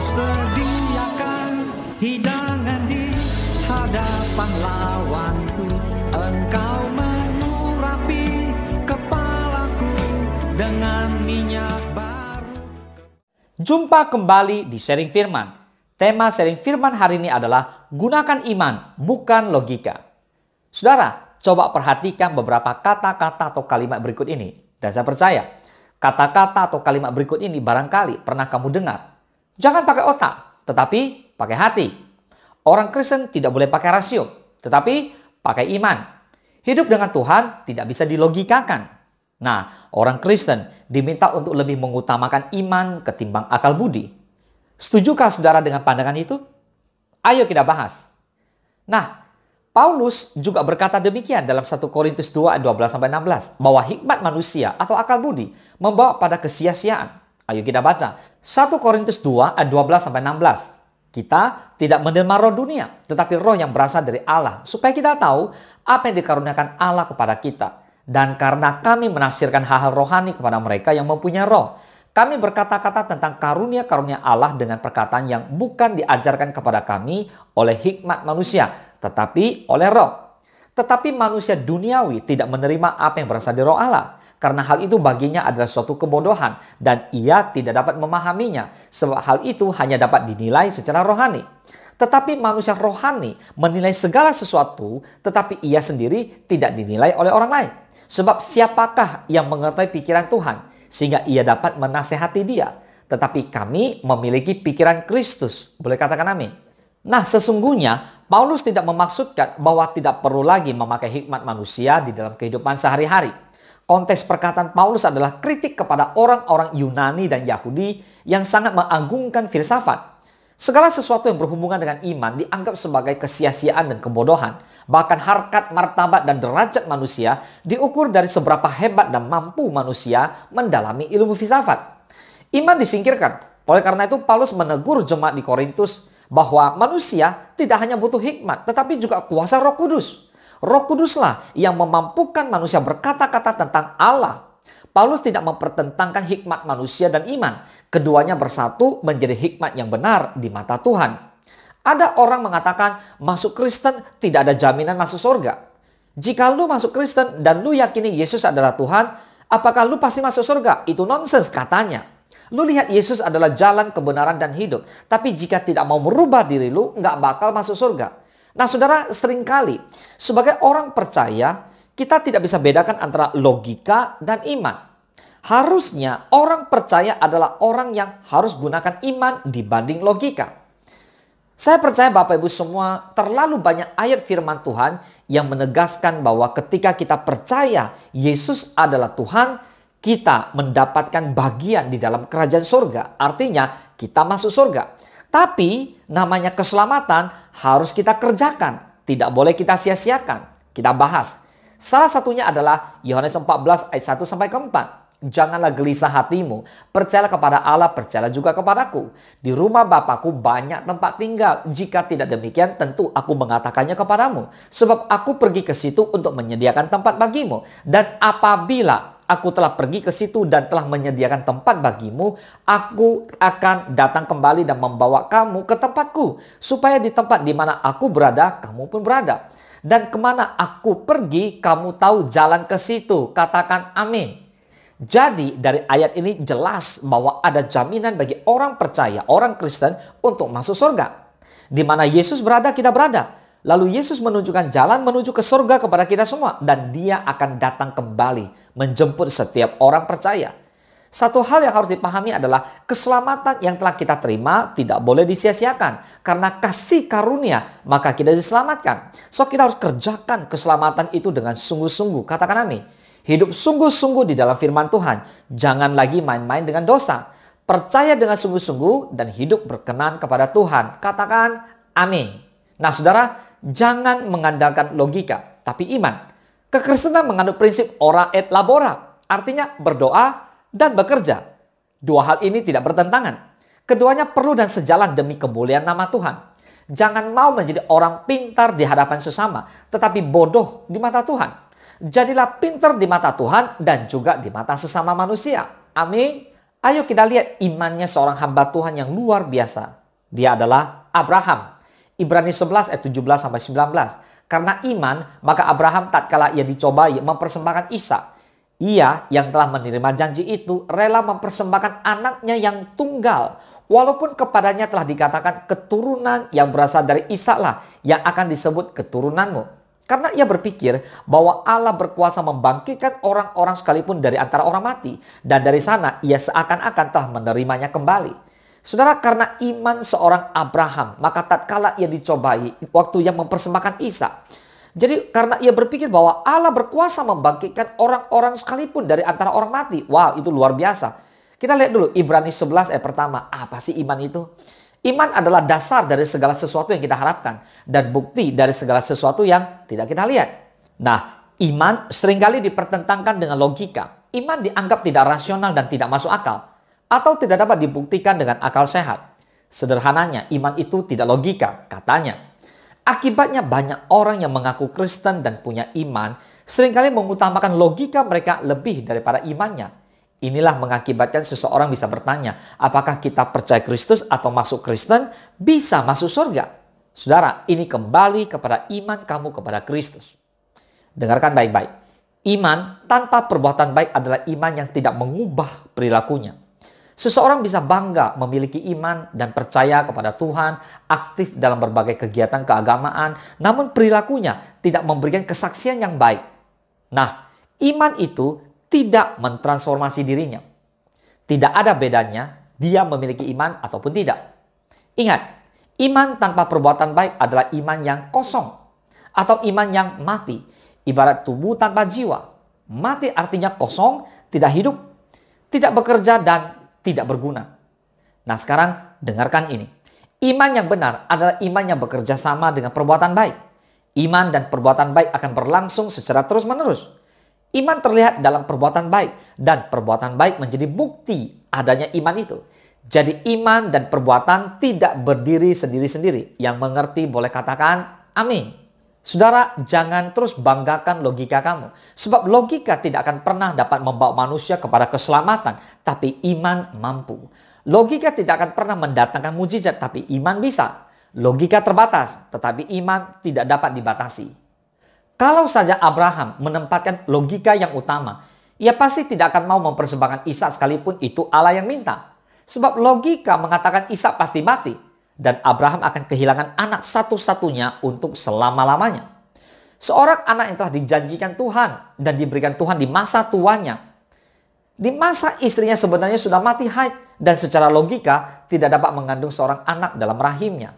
sediakan hidangan di hadapan lawanku. Engkau mengurapi kepalaku dengan minyak baru. Jumpa kembali di Sharing Firman. Tema Sharing Firman hari ini adalah gunakan iman, bukan logika. Saudara, coba perhatikan beberapa kata-kata atau kalimat berikut ini. Dan saya percaya, kata-kata atau kalimat berikut ini barangkali pernah kamu dengar. Jangan pakai otak, tetapi pakai hati. Orang Kristen tidak boleh pakai rasio, tetapi pakai iman. Hidup dengan Tuhan tidak bisa dilogikakan. Nah, orang Kristen diminta untuk lebih mengutamakan iman ketimbang akal budi. Setujukah saudara dengan pandangan itu? Ayo kita bahas. Nah, Paulus juga berkata demikian dalam 1 Korintus 2 ayat 12-16. Bahwa hikmat manusia atau akal budi membawa pada kesia-siaan. Ayo kita baca. 1 Korintus 2 ayat 12-16. Kita tidak menerima roh dunia, tetapi roh yang berasal dari Allah. Supaya kita tahu apa yang dikaruniakan Allah kepada kita. Dan karena kami menafsirkan hal-hal rohani kepada mereka yang mempunyai roh. Kami berkata-kata tentang karunia-karunia Allah dengan perkataan yang bukan diajarkan kepada kami oleh hikmat manusia, tetapi oleh roh. Tetapi manusia duniawi tidak menerima apa yang berasal dari roh Allah. Karena hal itu baginya adalah suatu kebodohan dan ia tidak dapat memahaminya. Sebab hal itu hanya dapat dinilai secara rohani. Tetapi manusia rohani menilai segala sesuatu, tetapi ia sendiri tidak dinilai oleh orang lain. Sebab siapakah yang mengetahui pikiran Tuhan sehingga ia dapat menasehati dia? Tetapi kami memiliki pikiran Kristus. Boleh katakan amin? Nah, sesungguhnya Paulus tidak memaksudkan bahwa tidak perlu lagi memakai hikmat manusia di dalam kehidupan sehari-hari. Konteks perkataan Paulus adalah kritik kepada orang-orang Yunani dan Yahudi yang sangat mengagungkan filsafat. Segala sesuatu yang berhubungan dengan iman dianggap sebagai kesia-siaan dan kebodohan. Bahkan harkat, martabat, dan derajat manusia diukur dari seberapa hebat dan mampu manusia mendalami ilmu filsafat. Iman disingkirkan. Oleh karena itu Paulus menegur jemaat di Korintus bahwa manusia tidak hanya butuh hikmat, tetapi juga kuasa Roh Kudus. Roh Kuduslah yang memampukan manusia berkata-kata tentang Allah. Paulus tidak mempertentangkan hikmat manusia dan iman. Keduanya bersatu menjadi hikmat yang benar di mata Tuhan. Ada orang mengatakan masuk Kristen tidak ada jaminan masuk surga. Jika lu masuk Kristen dan lu yakini Yesus adalah Tuhan, apakah lu pasti masuk surga? Itu nonsens katanya. Lu lihat Yesus adalah jalan, kebenaran, dan hidup. Tapi jika tidak mau merubah diri lu, nggak bakal masuk surga. Nah saudara, seringkali sebagai orang percaya, kita tidak bisa bedakan antara logika dan iman. Harusnya orang percaya adalah orang yang harus gunakan iman dibanding logika. Saya percaya Bapak Ibu semua terlalu banyak ayat firman Tuhan yang menegaskan bahwa ketika kita percaya Yesus adalah Tuhan, kita mendapatkan bagian di dalam kerajaan surga. Artinya kita masuk surga. Tapi namanya keselamatan harus kita kerjakan. Tidak boleh kita sia-siakan. Kita bahas. Salah satunya adalah Yohanes 14 ayat 1-4. Janganlah gelisah hatimu. Percayalah kepada Allah, percayalah juga kepadaku. Di rumah Bapakku banyak tempat tinggal. Jika tidak demikian, tentu aku mengatakannya kepadamu. Sebab aku pergi ke situ untuk menyediakan tempat bagimu. Dan apabila aku telah pergi ke situ dan telah menyediakan tempat bagimu, aku akan datang kembali dan membawa kamu ke tempatku. Supaya di tempat di mana aku berada, kamu pun berada. Dan kemana aku pergi, kamu tahu jalan ke situ. Katakan amin. Jadi dari ayat ini jelas bahwa ada jaminan bagi orang percaya, orang Kristen untuk masuk surga. Di mana Yesus berada, kita berada. Lalu Yesus menunjukkan jalan menuju ke surga kepada kita semua. Dan dia akan datang kembali menjemput setiap orang percaya. Satu hal yang harus dipahami adalah keselamatan yang telah kita terima tidak boleh disia-siakan. Karena kasih karunia maka kita diselamatkan. So kita harus kerjakan keselamatan itu dengan sungguh-sungguh. Katakan amin. Hidup sungguh-sungguh di dalam firman Tuhan. Jangan lagi main-main dengan dosa. Percaya dengan sungguh-sungguh dan hidup berkenan kepada Tuhan. Katakan amin. Nah saudara, jangan mengandalkan logika, tapi iman. Kekristenan mengandung prinsip ora et labora. Artinya berdoa dan bekerja. Dua hal ini tidak bertentangan. Keduanya perlu dan sejalan demi kemuliaan nama Tuhan. Jangan mau menjadi orang pintar di hadapan sesama, tetapi bodoh di mata Tuhan. Jadilah pintar di mata Tuhan dan juga di mata sesama manusia. Amin. Ayo kita lihat imannya seorang hamba Tuhan yang luar biasa. Dia adalah Abraham. Ibrani 11 ayat 17 sampai 19. Karena iman, maka Abraham tatkala ia dicobai mempersembahkan Ishak. Ia yang telah menerima janji itu rela mempersembahkan anaknya yang tunggal. Walaupun kepadanya telah dikatakan keturunan yang berasal dari Ishak lah yang akan disebut keturunanmu. Karena ia berpikir bahwa Allah berkuasa membangkitkan orang-orang sekalipun dari antara orang mati. Dan dari sana ia seakan-akan telah menerimanya kembali. Saudara, karena iman seorang Abraham, maka tatkala ia dicobai waktu yang mempersembahkan Ishak. Jadi karena ia berpikir bahwa Allah berkuasa membangkitkan orang-orang sekalipun dari antara orang mati. Wow, itu luar biasa. Kita lihat dulu Ibrani 11 ayat pertama. Apa sih iman itu? Iman adalah dasar dari segala sesuatu yang kita harapkan. Dan bukti dari segala sesuatu yang tidak kita lihat. Nah, iman seringkali dipertentangkan dengan logika. Iman dianggap tidak rasional dan tidak masuk akal. Atau tidak dapat dibuktikan dengan akal sehat. Sederhananya, iman itu tidak logika, katanya. Akibatnya banyak orang yang mengaku Kristen dan punya iman seringkali mengutamakan logika mereka lebih daripada imannya. Inilah mengakibatkan seseorang bisa bertanya, apakah kita percaya Kristus atau masuk Kristen bisa masuk surga? Saudara, ini kembali kepada iman kamu kepada Kristus. Dengarkan baik-baik. Iman tanpa perbuatan baik adalah iman yang tidak mengubah perilakunya. Seseorang bisa bangga memiliki iman dan percaya kepada Tuhan, aktif dalam berbagai kegiatan keagamaan, namun perilakunya tidak memberikan kesaksian yang baik. Nah, iman itu tidak mentransformasi dirinya. Tidak ada bedanya dia memiliki iman ataupun tidak. Ingat, iman tanpa perbuatan baik adalah iman yang kosong atau iman yang mati. Ibarat tubuh tanpa jiwa. Mati artinya kosong, tidak hidup, tidak bekerja dan tidak berguna. Nah, sekarang dengarkan ini. Iman yang benar adalah iman yang bekerja sama dengan perbuatan baik. Iman dan perbuatan baik akan berlangsung secara terus-menerus. Iman terlihat dalam perbuatan baik dan perbuatan baik menjadi bukti adanya iman itu. Jadi iman dan perbuatan tidak berdiri sendiri-sendiri. Yang mengerti boleh katakan amin. Saudara, jangan terus banggakan logika kamu. Sebab logika tidak akan pernah dapat membawa manusia kepada keselamatan. Tapi iman mampu. Logika tidak akan pernah mendatangkan mujizat. Tapi iman bisa. Logika terbatas. Tetapi iman tidak dapat dibatasi. Kalau saja Abraham menempatkan logika yang utama, ia pasti tidak akan mau mempersembahkan Ishak sekalipun itu Allah yang minta. Sebab logika mengatakan Ishak pasti mati. Dan Abraham akan kehilangan anak satu-satunya untuk selama-lamanya. Seorang anak yang telah dijanjikan Tuhan dan diberikan Tuhan di masa tuanya. Di masa istrinya sebenarnya sudah mati haid dan secara logika tidak dapat mengandung seorang anak dalam rahimnya.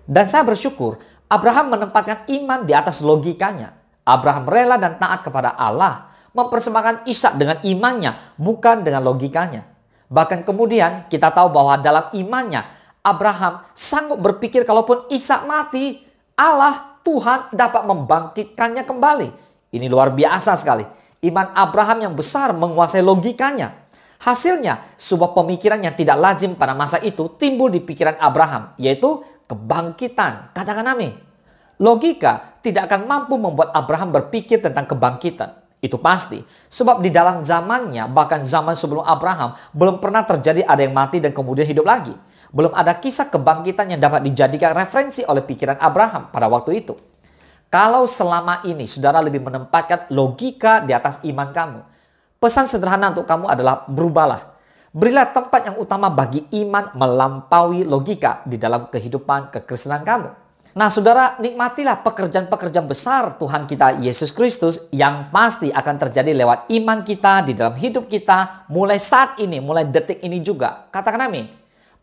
Dan saya bersyukur Abraham menempatkan iman di atas logikanya. Abraham rela dan taat kepada Allah, mempersembahkan Ishak dengan imannya, bukan dengan logikanya. Bahkan kemudian kita tahu bahwa dalam imannya, Abraham sanggup berpikir kalaupun Ishak mati, Allah, Tuhan dapat membangkitkannya kembali. Ini luar biasa sekali. Iman Abraham yang besar menguasai logikanya. Hasilnya, sebuah pemikiran yang tidak lazim pada masa itu timbul di pikiran Abraham, yaitu kebangkitan. Katakan amin. Logika tidak akan mampu membuat Abraham berpikir tentang kebangkitan. Itu pasti. Sebab di dalam zamannya, bahkan zaman sebelum Abraham, belum pernah terjadi ada yang mati dan kemudian hidup lagi. Belum ada kisah kebangkitan yang dapat dijadikan referensi oleh pikiran Abraham pada waktu itu. Kalau selama ini saudara lebih menempatkan logika di atas iman kamu, pesan sederhana untuk kamu adalah berubahlah. Berilah tempat yang utama bagi iman melampaui logika di dalam kehidupan kekristenan kamu. Nah, saudara, nikmatilah pekerjaan-pekerjaan besar Tuhan kita Yesus Kristus yang pasti akan terjadi lewat iman kita di dalam hidup kita mulai saat ini, mulai detik ini juga. Katakan amin.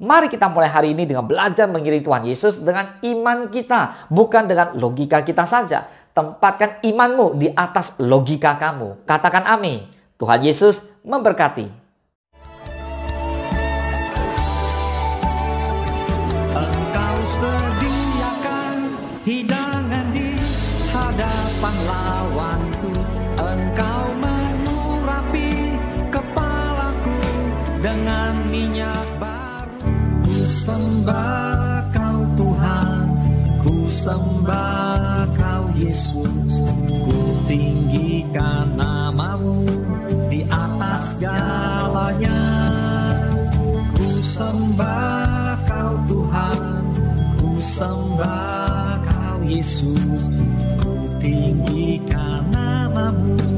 Mari kita mulai hari ini dengan belajar mengiringi Tuhan Yesus dengan iman kita, bukan dengan logika kita saja. Tempatkan imanmu di atas logika kamu. Katakan amin. Tuhan Yesus memberkati. Engkau sediakan hidangan di hadapan lawanku. Engkau mengurapi kepalaku dengan minyak baru. Ku sembah Kau Tuhan, ku sembah Kau Yesus. Ku tinggikan nama-Mu di atas segalanya. sembah Kau Tuhan, ku sembah Kau Yesus, ku tinggikan nama-Mu.